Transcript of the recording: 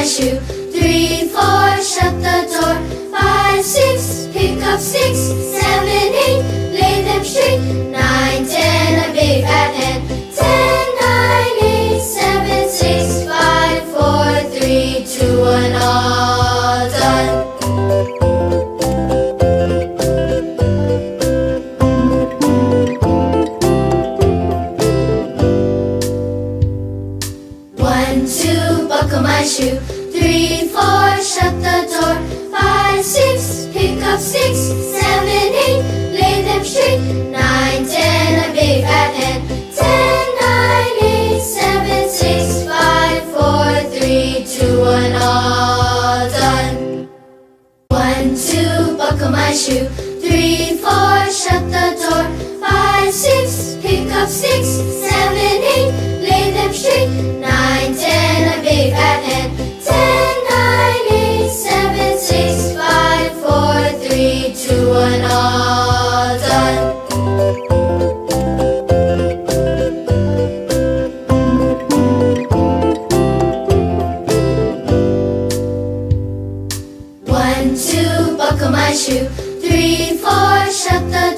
my shoe. 3, 4, shut the door. 5, 6, pick up sticks. 7, 8, lay them straight. 9, 10, a big fat hen. 10, 9, 8, 7, 6, 5, 4, 3, 2, 1, all done. One, two, buckle my shoe. 3, 4, shut the door. 5, 6, pick up sticks. 7, 8, lay them straight. 9, 10, a big fat hen. 10, 9, 8, 7, 6, 5, 4, 3, 2, 1, all done. 1, 2, buckle my shoe. 3, 4, shut the door. 5, 6, pick up sticks. 7, 8, lay them straight. 9, 10, a big fat hen. 10, 9, 8, 7, 6, 5, 4, 3, 2, 1, all done. One, two, buckle my shoe. 3, 4, shut the